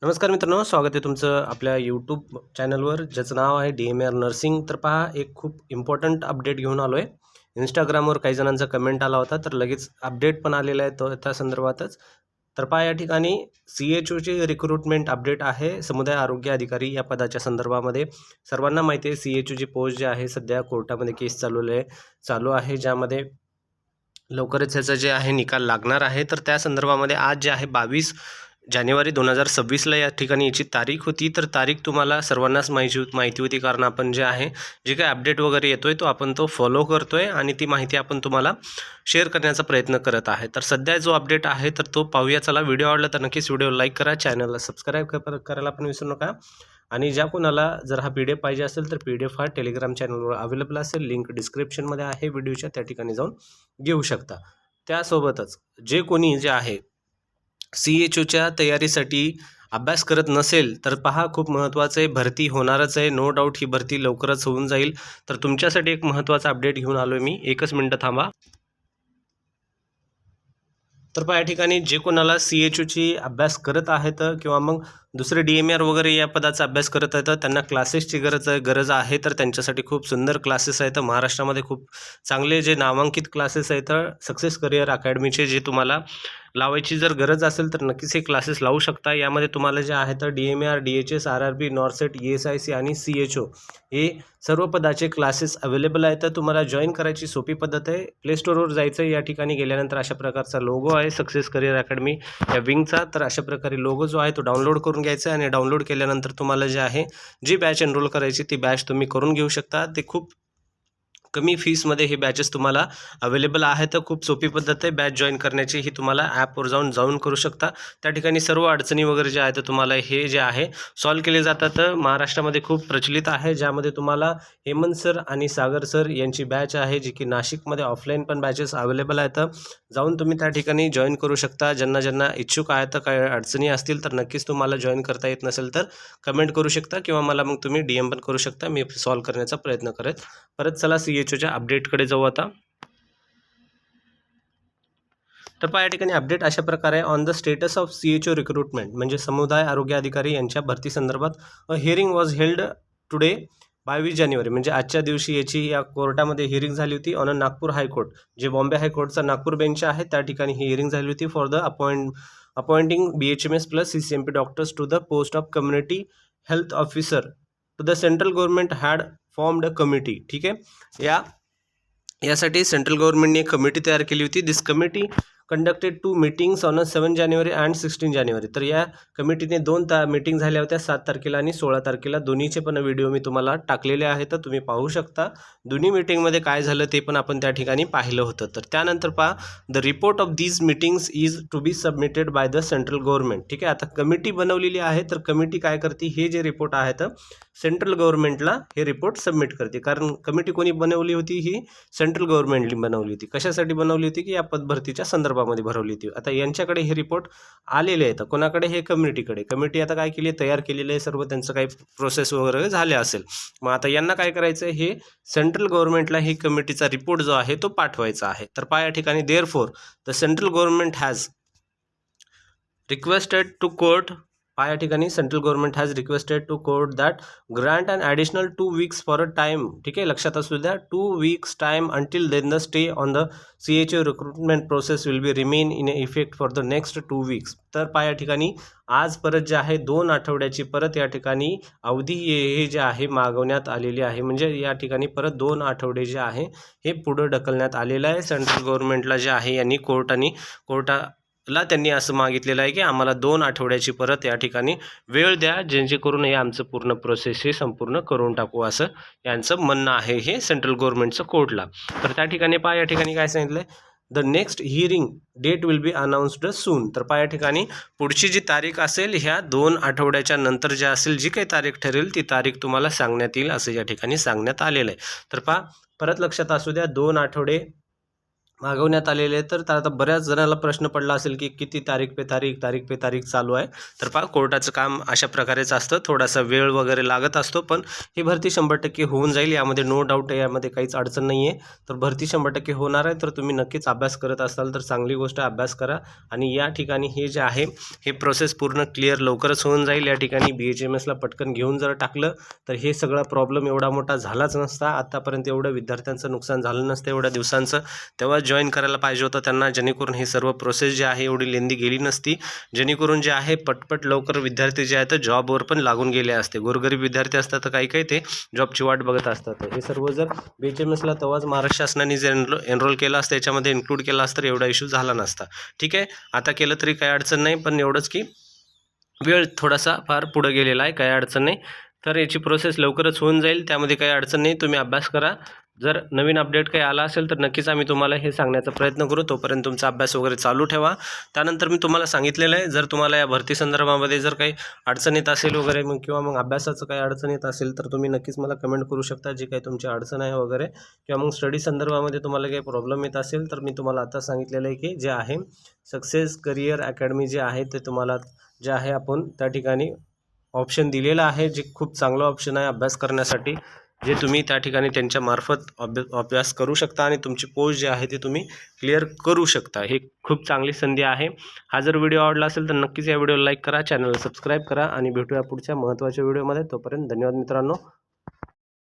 नमस्कार मित्रांनो, स्वागत आहे तुमचं आपल्या यूट्यूब चॅनलवर ज्याचं नाव आहे DMR नर्सिंग. तर पहा, एक खूप इम्पॉर्टंट अपडेट घेऊन आलो आहे. इंस्टाग्रामवर काही जणांचा कमेंट आला होता, तर लगेच अपडेट पण आलेला आहे तो त्या संदर्भातच. तर पहा, या ठिकाणी CHOची रिक्रुटमेंट अपडेट आहे, समुदाय आरोग्य अधिकारी या पदाच्या संदर्भामध्ये. सर्वांना माहिती आहे CHOची पोस्ट जी आहे सध्या कोर्टामध्ये केस चालू आहे, ज्यामध्ये लवकरच ह्याचं जे आहे निकाल लागणार आहे. तर त्या संदर्भामध्ये आज जे आहे 22 जानेवारी 2026ला या ठिकाणी याची तारीख होती. तर तारीख तुम्हाला सर्वांनाच माहिती होती, कारण आपण जे आहे जे काही अपडेट वगैरे येतोय तो आपण फॉलो करतोय आणि ती माहिती आपण तुम्हाला शेअर करण्याचा प्रयत्न करत आहे. तर सध्या जो अपडेट आहे तर तो पाहूया. चला, व्हिडिओ आवडला तर नक्कीच व्हिडिओ लाईक करा, चॅनलला सबस्क्राईब करायला पण विसरू नका. आणि ज्या कोणाला जर हा PDF पाहिजे असेल तर PDF हा टेलिग्राम चॅनलवर अवेलेबल असेल, लिंक डिस्क्रिप्शनमध्ये आहे व्हिडिओच्या, त्या ठिकाणी जाऊन घेऊ शकता. त्यासोबतच जे कोणी जे आहे CHOच्या तयारीसाठी अभ्यास करत नसेल तर पहा, खूप महत्त्वाचं आहे, भरती होणारच आहे, नो डाऊट ही भरती लवकरच होऊन जाईल. तर तुमच्यासाठी एक महत्त्वाचा अपडेट घेऊन आलो आहे मी. एकच मिनटं थांबा. तर पहा, या ठिकाणी जे कोणाला CHOची अभ्यास करत आहेत किंवा मग दुसरे DMR वगैरे या पदाचा अभ्यास करत आहेत, त्यांना क्लासेसची गरज आहे. तर त्यांच्यासाठी खूप सुंदर क्लासेस आहेत महाराष्ट्रामध्ये. खूप चांगले जे नामांकित क्लासेस आहेत सक्सेस करिअर अकॅडमीचे, जे तुम्हाला लावायची जर गरज असेल तर नक्कीच हे क्लासेस लावू शकता. यामध्ये तुम्हाला जे आहे तर DMR, DHS, RRB, नॉर्सेट, ESIC आणि CHO हे सर्व पदाचे क्लासेस अवेलेबल आहेत. तर तुम्हाला जॉईन करायची सोपी पद्धत आहे. प्ले स्टोअरवर जायचं, या ठिकाणी गेल्यानंतर अशा प्रकारचा लोगो आहे सक्सेस करिअर अकॅडमी या विंगचा. तर अशा प्रकारे लोगो जो आहे तो डाउनलोड करून घ्यायचा आहे आणि डाउनलोड केल्यानंतर तुम्हाला जे आहे जी बॅच एनरोल करायची ती बॅच तुम्ही करून घेऊ शकता. ते खूप कमी फीसमध्ये हे बॅचेस तुम्हाला अवेलेबल आहेत. खूप सोपी पद्धत आहे बॅच जॉईन करण्याची, ही तुम्हाला ॲपवर जाऊन करू शकता. त्या ठिकाणी सर्व अडचणी वगैरे जे आहेत तुम्हाला हे जे आहे सॉल्व केले जातात. महाराष्ट्रामध्ये खूप प्रचलित आहे, ज्यामध्ये तुम्हाला हेमंत सर आणि सागर सर यांची बॅच आहे, जी की नाशिकमध्ये ऑफलाईन पण बॅचेस अवेलेबल आहेत. जाऊन तुम्ही त्या ठिकाणी जॉईन करू शकता. ज्यांना इच्छुक आहेत, काही अडचणी असतील तर नक्कीच तुम्हाला जॉईन करता येत नसेल तर कमेंट करू शकता किंवा मला मग तुम्ही DM पण करू शकता. मी सॉल्व करण्याचा प्रयत्न परत चला CHOच्या अपडेटकडे जाऊ आता. तर पहा, या ठिकाणी अपडेट अशा प्रकारे on the status of CHO recruitment, म्हणजे समुदाय आरोग्य अधिकारी यांच्या भरती संदर्भात हिअरिंग वॉज हेल्ड टुडे 22 जानेवारी, म्हणजे आजच्या दिवशी याची या कोर्टामध्ये हिअरिंग झाली होती ऑन नागपूर हायकोर्ट, जे बॉम्बे हायकोर्टचा नागपूर बेंच आहे त्या ठिकाणी ही हिअरिंग झाली होती for the appointing BHMS plus CCMP doctors to the post of community health officer to the central government had formed a committee. ठीक आहे, यासाठी सेंट्रल गव्हर्नमेंटने एक कमिटी तयार केली होती. This committee conducted 2 meetings on 7 जानेवारी अँड 16 जानेवारी. तर या कमिटीने 2 मीटिंग झाल्या होत्या, 7 तारखेला आणि 16 तारखेला. दोन्हीचे पण व्हिडिओ मी तुम्हाला टाकलेले आहेत, तर तुम्ही पाहू शकता. दोन्ही मीटिंगमध्ये काय झालं ते पण आपण त्या ठिकाणी पाहिलं होतं. तर त्यानंतर पहा, the report of these meetings is to be submitted by the central government. ठीक आहे, आता कमिटी बनवलेली आहे, तर कमिटी काय करते, हे जे रिपोर्ट आहेत सेंट्रल गव्हर्नमेंटला हे रिपोर्ट सबमिट करते. कारण कमिटी कोणी बनवली होती, ही सेंट्रल गव्हर्नमेंटने बनवली होती. कशासाठी बनवली होती, की या पदभरतीच्या संदर्भामध्ये भरवली होती. आता यांच्याकडे हे रिपोर्ट आलेले आहेत, कोणाकडे, हे कमिटीकडे. कमिटी आता काय केली, तयार केलेले आहे सर्व, त्यांचं काही प्रोसेस वगैरे झाले असेल. मग आता यांना काय करायचं, हे सेंट्रल गव्हर्नमेंटला ही कमिटीचा रिपोर्ट जो आहे तो पाठवायचा आहे. तर पहा, या ठिकाणी therefore the central government has requested to court, या ठिकाणी central government has requested to court that grant and additional 2 weeks for a time. ठीक आहे, लक्षात असू द्या, 2 weeks time until then the stay on the CHO recruitment process will be remain in effect for the next 2 weeks. तर या ठिकाणी आज परत जे आहे 2 आठवड्याची परत या ठिकाणी अवधी हे जे आहे मागवण्यात आलेली आहे. म्हणजे या ठिकाणी परत 2 आठवडे जे आहे हे पुढं ढकलण्यात आलेलं आहे. सेंट्रल गव्हर्नमेंटला जे आहे यांनी कोर्टाला त्यांनी असं मागितलेलं आहे की आम्हाला 2 आठवड्याची परत या ठिकाणी वेळ द्या, जेणेकरून हे आमचं पूर्ण प्रोसेस हे संपूर्ण करून टाकू, असं यांचं म्हणणं आहे हे सेंट्रल गव्हर्नमेंटचं कोर्टला. तर त्या ठिकाणी या ठिकाणी काय सांगितलं, the next hearing date will be announced soon. तर या ठिकाणी पुढची जी तारीख असेल ह्या 2 आठवड्याच्या नंतर जे असेल, जी काही तारीख ठरेल ती तारीख तुम्हाला सांगण्यात येईल, असं या ठिकाणी सांगण्यात आलेलं आहे. तर परत लक्षात असू द्या, 2 आठवडे मागवण्यात आलेले आहे. तर आता बऱ्याच जणांना प्रश्न पडला असेल की किती तारीख पे तारीख चालू आहे. तर पहा कोर्टाचं काम अशा प्रकारेच असतं. थोडासा वेळ वगैरे लागत असतो, पण ही भरती 100% होऊन जाईल. यामध्ये नो डाऊट आहे, यामध्ये काहीच अडचण नाही आहे. तर भरती 100% होणार आहे. तर तुम्ही नक्कीच अभ्यास करत असाल तर चांगली गोष्ट आहे, अभ्यास करा. आणि या ठिकाणी हे जे आहे हे प्रोसेस पूर्ण क्लिअर लवकरच होऊन जाईल. या ठिकाणी BHMSला पटकन घेऊन जर टाकलं तर हे सगळा प्रॉब्लेम एवढा मोठा झालाच नसता. आत्तापर्यंत एवढं विद्यार्थ्यांचं नुकसान झालं नसतं एवढ्या दिवसांचं. तेव्हा जॉईन करायला पाहिजे होतं त्यांना, जेणेकरून हे सर्व प्रोसेस जी आहे एवढी लेंदी गेली नसती, जेणेकरून जे आहे पटपट लवकर विद्यार्थी जे आहेत जॉबवर पण लागून गेले असते. गोरगरीब विद्यार्थी असतात तर काही ते जॉबची वाट बघत असतात. हे सर्व जर BHMSला तेव्हाच महाराष्ट्र शासनाने जर एनरोल केलं असतं, याच्यामध्ये इन्क्लूड केला असतं, तर एवढा इश्यू झाला नसता. ठीक आहे, आता केलं तरी काही अडचण नाही, पण एवढंच की वेळ थोडासा फार पुढे गेलेला आहे, काही अडचण नाही. तर याची प्रोसेस लवकरच होऊन जाईल, त्यामध्ये काही अडचण नाही. तुम्ही अभ्यास करा. जर नवीन अपडेट काही आला असेल तर नक्कीच आम्ही तुम्हाला हे सांगण्याचा प्रयत्न करू. तोपर्यंत तुमचा अभ्यास वगैरे चालू ठेवा. त्यानंतर मी तुम्हाला सांगितलेलं आहे, जर तुम्हाला या भरती संदर्भामध्ये जर काही अडचण येत असेल वगैरे किंवा मग अभ्यासाचं काही अडचण येत असेल तर तुम्ही नक्कीच मला कमेंट करू शकता, जी काही तुमची अडचण आहे वगैरे, किंवा मग स्टडी संदर्भामध्ये तुम्हाला काही प्रॉब्लेम येत असेल तर मी तुम्हाला आता सांगितलेलं आहे की जे आहे सक्सेस करिअर अकॅडमी जे आहे ते तुम्हाला जे आहे आपण त्या ठिकाणी ऑप्शन दिलेलं आहे, जे खूप चांगलं ऑप्शन आहे अभ्यास करण्यासाठी, जे तुम्ही त्या ठिकाणी त्यांच्यामार्फत अभ्यास करू शकता आणि तुमची पोस्ट जे आहे ते तुम्ही क्लिअर करू शकता. हे खूप चांगली संधी आहे. हा जर व्हिडिओ आवडला असेल तर नक्कीच या व्हिडिओला लाईक करा, चॅनलला सबस्क्राईब करा आणि भेटूया पुढच्या महत्त्वाच्या व्हिडिओमध्ये. तोपर्यंत धन्यवाद मित्रांनो.